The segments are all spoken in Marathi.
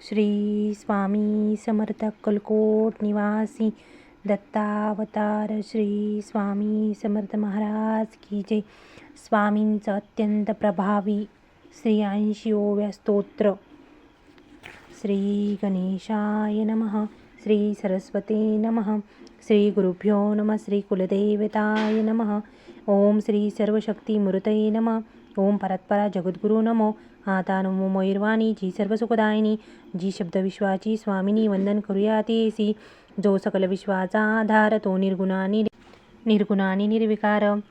श्री स्वामी समर्थ अक्कलकोट निवासी दत्तावतार श्री स्वामी समर्थ महाराज की जय. स्वामींचं अत्यंत प्रभावी श्री 80व्या स्तोत्र. श्री गणेशाय नमः. श्री सरस्वते नमः. श्री गुरुभ्यो नमः. श्री कुलदेवताय नमः. ओम श्री सर्वशक्ती मूर्तये नमः. ओम परत्परा जगद्गुरु नमो. आता नमो मयूरवाणी जी सर्वसुखदायिनी, जी शब्द विश्वाची स्वामिनी. वंदन करूया तेसी, जो सकल विश्वाचा आधार, तो निर्गुणानी निर्विकार,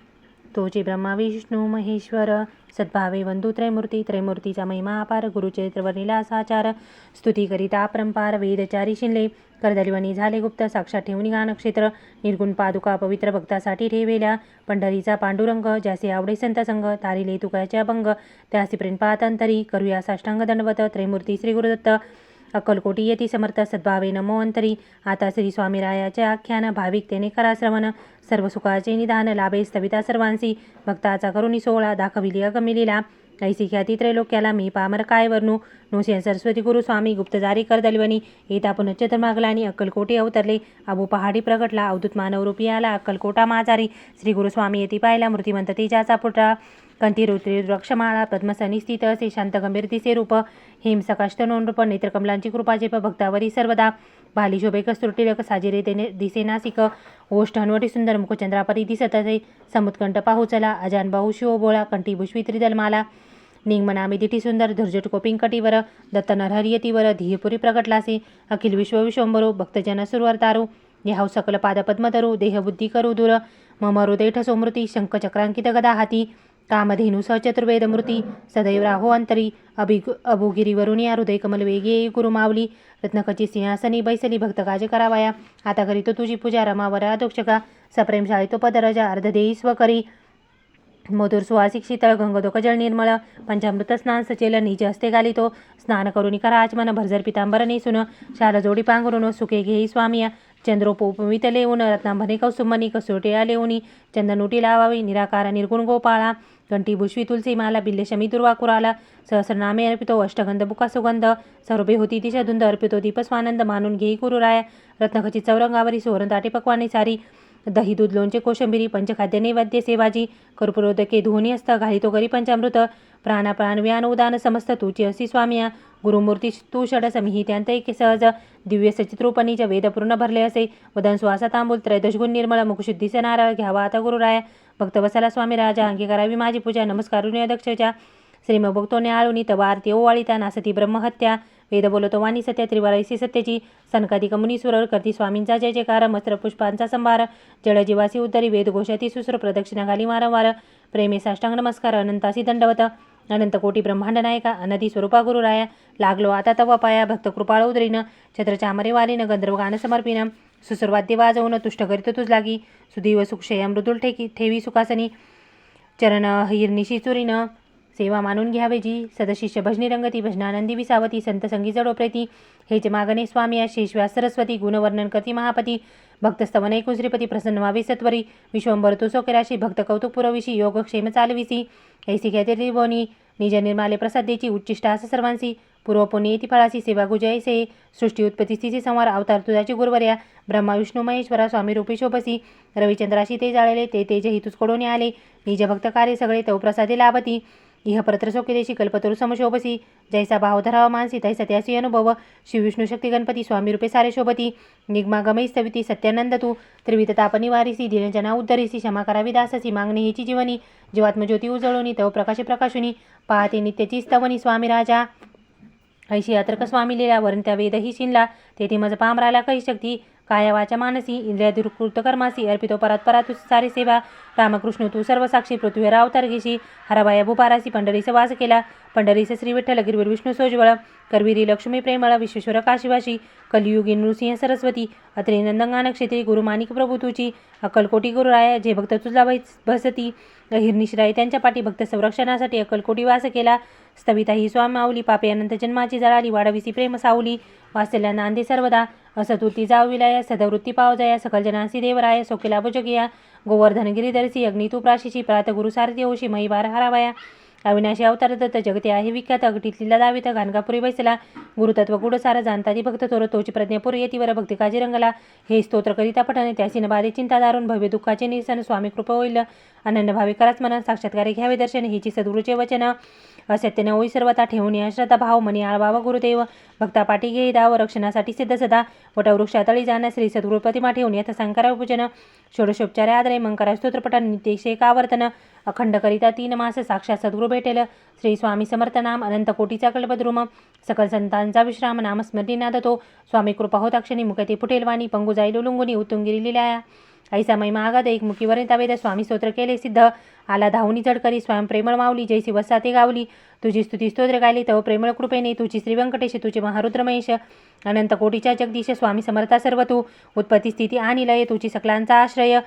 तोचे ब्रह्मा विष्णू महेश्वर. सद्भावे वंदू त्रैमूर्ती, त्रैमूर्तीचा महिमा अपार. गुरुचरित्र वर्णिला साचार, स्तुती करिता अपरंपार. वेदचारी शिनले, करदलिवनी झाले गुप्त. साक्षात ठेवून गानक्षेत्र, निर्गुण पादुका पवित्र भक्तासाठी ठेवेल्या. पंढरीचा पांडुरंग, ज्याचे आवडे संत संग. तारिले तुकाच्या भंग, त्यासी प्रेम पातंतरी. करूया साष्टांग दंडवत, त्रैमूर्ती श्री गुरुदत्त. अक्कलकोटी येती समर्थ, सद्भावे नमो अंतरी. आता श्री स्वामीरायाचे आख्यान, भाविक तेने करा श्रवण. सर्व सुखाचे निधान, लाभे स्थविता सर्वांसी. भक्ताचा करुणी सोहळा, दाखविली अगमिलीला. ऐसी ख्याती त्रैलोक्याला, मी पामर काय वर्णू. नोसिया सरस्वती गुरु स्वामी, गुप्तजारी करदलिवनी. येता पुनश्च मागलानी, अक्कलकोटी अवतरले. अबू पहाडी प्रगटला, अवधूत मानव रूपी आला. अक्कलकोटा माझारी, श्री गुरुस्वामी येती पाहिला. मूर्तिमंत तेजाचा पुत्र, कंठी रुद्रक्षमाळा. पद्मसनी स्थित असे, शांत गंभीर दिसे रूप. हेम सकाष्ट नोंडरूप, नेत्रकमलांची कृपा जेप. भक्तावरी सर्वदा, भाली शोभे कस्तुरटिलक. साजिरे तेने दिसे नासिक, ओष्ठ हनवटी सुंदर. मुखचंद्रापरी दिसत असे, समुत्कंठ पाहू चला. अजान बाहू शिव बोळा, कंठी भुष्वी त्रिदलमाला. निंगमनामी दिठी सुंदर, धुर्जट कोपिंग कटीवर. दत्त नरहरियतीवर, धियपुरी प्रगटलासे. अखिल विश्व विश्वंबरो, भक्तजन सुरवरतारू. देहाव सकल पादपद्मतरू, देहबुद्धी करू दूर. मम हृदय ठसो मूर्ती, शंख चक्रांकित गदा हाती. कामधेनु सहचतुर्वेद मूर्ती, सदैव राहो अंतरी. अभुगिरीवरुणी हृदय कमल वेगे गुरुमावली. रत्नखची सिंहासनी बैसली, भक्त काज करावया. आता करीतो तुझी पूजा, रमावर अधोक्षका. सप्रेम शाळितो पदरजा, अर्धदेही स्वकरी. मधुर सुवासिक शीतळ, गंगोदक जळ निर्मळ. पंचामृत स्नान सचेल, निज हस्ते घालितो. स्नान करुणी करा आचमन, भरजर पितांबर नेसून. शाल जोडी पांघरून, सुखे घेई स्वामिया. चंद्रोपवित लेऊन, रत्नांभने कौसुंबनी. कसोट्या लेऊनी, चंदनुटी लावावी. निराकार निर्गुण गोपाळा, कंठी भुष्वी तुलसी माला. बिल्ले शमी दुर्वा कुराला. सहस्रनामे अर्पितो, अष्टगंध बुका सुगंध. सर्वे होती दिशा धुंद, अर्पितो दीप स्वानंद. मानून घेई कुरुराया, रत्नखची चौरंगावरी. सोहरण ताटे पक्वाने सारी. दही दूध लोणचे कोशंबिरी, पंचखाद्य नैवेद्य सेवाजी. कर्पूरोदके धुनी असत, घालितो करी पंचामृत. प्राण व्यान उदान समस्त, तुची असी स्वामिया. गुरुमूर्ती तू षडस, मिही त्यांत एक सहज. दिव्य सचित्रूपणीच वेद पूर्ण भरले असे. वदन सुवासा तांबूल, त्रयदशगुण निर्मळ. मुखशुद्धीचे नारळ घ्यावा आता गुरुराया. भक्त बसाला स्वामी राजा, अंगी करावी माझी पूजा. नमस्कारुनी अध्यक्षच्या, श्रीम भक्तोने आळुनी. तवा आरती ओवाळिता, नासती ब्रह्महत्या. वेद बोलतो वाणी सत्या, त्रिवारैसी सत्याची. सनकादिक मुनीसुर, करती स्वामींचा जय जयकार. मस्त्र पुष्पांचा संभार, जळजीवासी उद्धरी. वेदघोषाती सुसुर, प्रदक्षिणा घाली वारंवार. प्रेमे साष्टांग नमस्कार, अनंतासी दंडवत. अनंत कोटी ब्रह्मांड नायका, अनदी स्वरूपा गुरुराया. लागलो आता तवा पाया, भक्त कृपाळ उदरीन. छत्रचामरे वालीन, गंधर्व गान समर्पिन. सुसुरवाद्य वाजवून, तुष्ट करीत तुझ लागी. सुदैव सुक्षय मृदुल ठेवी सुखासनी. चरण हिरनिशी चुरीन, सेवा मानून घ्यावे जी. सदशिष्य भजनी रंगती, भजनानंदी विसावती. संत संगी जडो प्रेती, हेच मागणे स्वामिया. शेषव्यास सरस्वती, गुणवर्णन करती महापती. भक्तस्तवन ऐकून श्रीपती, प्रसन्न व्हावे सत्वरी. विश्वंभर तू सोकेराशी, भक्त कौतुक पुरविशी. योगक्षेम चालविसी, ऐसी ख्याती त्रिभुवनी. निज निर्माले प्रसादेची, उच्चिष्टास सर्वांसी. पूर्वपुण्य येती फळासी, सेवा गुजयसे. सृष्टी उत्पत्ती स्थिती संवार, अवतार तुझाची गुरुवर्या. ब्रह्मा विष्णू महेश्वरा, स्वामी रूपी शोभसी. रविचंद्राशी ते जाळले, ते तेज हितूच कडून आले. निज भक्त कार्य सगळे तव प्रसादे लाभती. इह परत्र सोकेदेशी, कल्पतरू समशोभसी. जैसा भाव धरावा मानसी, तैसा त्यासी अनुभव. शिवविष्णू शक्ती गणपती, स्वामी रूपे सारे शोभती. निगमागमई स्थविती, सत्यानंद तू. त्रिविध तापनी वारिसी, दिनजना उद्धरिसी. क्षमा करावी दाससी, मागणे हेची जीवनी. जीवात्मज्योती उजळवणी, तव प्रकाशे प्रकाशुनी. पाहते नित्यची स्तवनी स्वामी राजा. ऐशी अतर्क स्वामी लिला, वरण वेदही शिनला. तेथे मज पामराला काही शक्ती. काया वाचा मानसी, इंद्रियादुर्कृत कर्मासी. अर्पितो परात्परा तू सारी सेवा. रामकृष्ण तू सर्व साक्षी, पृथ्वीवर अवतार घेशी. हराबाया भूपारासी, पंढरीस वास केला. पंढरीस श्री विठ्ठल, गिरवीर विष्णू सोज्वळ. करवीरी लक्ष्मी प्रेमळ, विश्वेश्वर काशीवाशी. कलियुगी नृसिंह सरस्वती. अत्रे नंदंगान क्षेत्री, गुरुमानिक प्रभू तुची. अक्कलकोटी गुरुराया, जे भक्त तुझला बसती. हिरनिशिराई त्यांच्या पाठी, भक्त संरक्षणासाठी अक्कलकोटी वास केला. स्थविता ही स्वामावली, पापे अनंत जन्माची जळाली. वाढविसी प्रेम सावली, वात्सल्या नांदे सर्वदा. असतुर्ती जाऊ विलाया, सदवृत्ती पाव जया. सकल जनांसी देवराया, सोकेला भुजगिया. गोवर्धन गिरीधरसी, अग्नी तू प्राशिशी. प्रात गुरु सारथी होशी, महिवार हरावया. अविनाशी अवतार दत्त जगते आहे विख्यात अगटीतलीला दावित गाणगापुरी बैसला गुरुतत्व गुढ सारा जाणता ती भक्त थोर तोची प्रज्ञापूर येतीवर भक्ती काजी रंगला हे स्तोत्र करिता पठण त्यासीन बाधे चिंता दारुण भव्य दुःखाचे निरसन स्वामी कृपा होईल अनन्य भावी कराच मन साक्षात्कारे घ्यावे दर्शन हेची सद्गुरूचे वचन असत्य न होई सर्वता ठेवून अश्रद्धा भाव मनी आळबावा गुरुदेव भक्ता पाठी घेई दाव रक्षणासाठी सिद्ध सदा वटवृक्षातळी जाणं श्री सद्गुरु प्रतिमा ठेवून यथ संकारा पूजन षोडशोपचारे आदरे मंकरा स्तोत्रपठन नित्यशेक आवर्तन अखंड करिता 3 मास साक्षात सद्गुरू भेटेल श्री स्वामी समर्थ नाम अनंत कोटीचा कल्पद्रुम सकल संतांचा विश्राम नामस्मृती नादतो स्वामी कृपा होता क्षणी मुखते फुटेल वाणी पंगू जाईल उलुंगुनी उत्तुंगिरी लिलाया ऐसा महिमा आगाद एक मुखीवरिता वेद स्वामी स्तोत्र केले सिद्ध आला धावणी झडकरी स्वयं प्रेमळ माऊली जैसी वसाते गावली तुझी स्तुती स्तोत्र गायली तव प्रेमळ कृपेने तुझी श्री व्यंकटेश तुझे महारुद्र महेश अनंत कोटीच्या जगदीश स्वामी समर्था सर्व तू उत्पत्ती स्थिती आणि लय तुझी सकलांचा आश्रय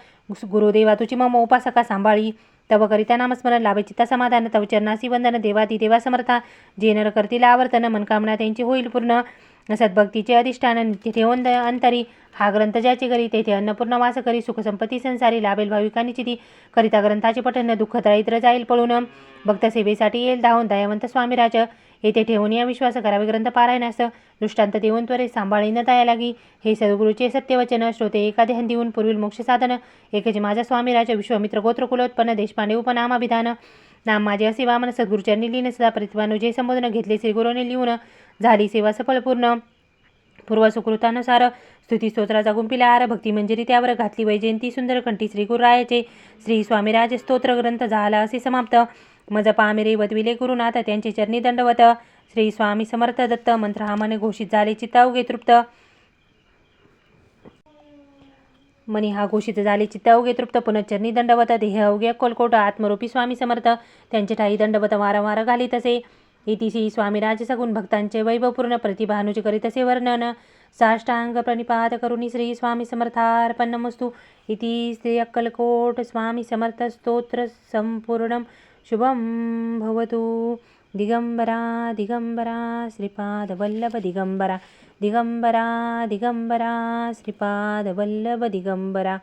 गुरुदेवा तुझी मम उपासका सांभाळी तव करिता नामस्मरण लाभे चित्ता समाधान तव चरणासी वंदन देवाती देवा समर्था जे नर करतील आवर्तन मनकामना त्यांची होईल पूर्ण सद्भक्तीचे अधिष्ठान नित्य ठेवून अंतरी हा ग्रंथ ज्याचे करी तेथे अन्नपूर्ण वास करी सुखसंपत्ती संसारी लाभेल भाविकांनी चिती करिता ग्रंथाचे पठण दुःख त्रैत्र जाईल पळून भक्त सेवेसाठी येईल धावून दयावंत स्वामीराज येथे ठेवून या विश्वास करावे ग्रंथ पारायणास दृष्टांत देऊन त्वरे सांभाळी न दया लागी हे सद्गुरूचे सत्यवचन श्रोते एका देहन देऊन पूर्वील मोक्ष साधन एकच माझा स्वामीराज विश्वामित्र गोत्र कुलोत्पन्न देशपांडे उपनामाभिधान नाम माझे असे वामन सद्गुरूचरणी लीन सदा प्रतिभानु जे संबोधन घेतले श्रीगुरूने लिहून झाली सेवा सफळ पूर्ण पूर्व सुकृतानुसार स्तुती स्तोत्राचा गुंपिला आर भक्ती मंजिरी त्यावर घातली वैजयंती सुंदर कंठी श्री गुरुरायाचे श्री स्वामीराज स्तोत्र ग्रंथ झाला असे समाप्त मज पामिरे वदविले गुरुनाथ त्यांचे चरणी दंडवत श्री स्वामी समर्थ दत्त मंत्र हा मने घोषित झाले चित्तावघे तृप्त मनी हा घोषित झाले चित्तावघे तृप्त पुनश्चरणी दंडवत देह अवघे अक्कलकोट आत्मरूपी स्वामी समर्थ त्यांचे ठाई दंडवत वारंवार घाली तसे इतिशी स्वामीराज सगुण भक्तांचे वैभवपूर्ण प्रतिभानुज करीत असे वर्णन साष्टांग प्रणिपात करुणी श्री स्वामी समर्थार्पणमस्तु इति श्री अक्कलकोट स्वामी समर्थ स्तोत्र संपूर्णं शुभं भवतु दिगंबरा दिगंबरा श्रीपाद वल्लभ दिगंबरा दिगंबरा दिगंबरा श्रीपाद वल्लभ दिगंबरा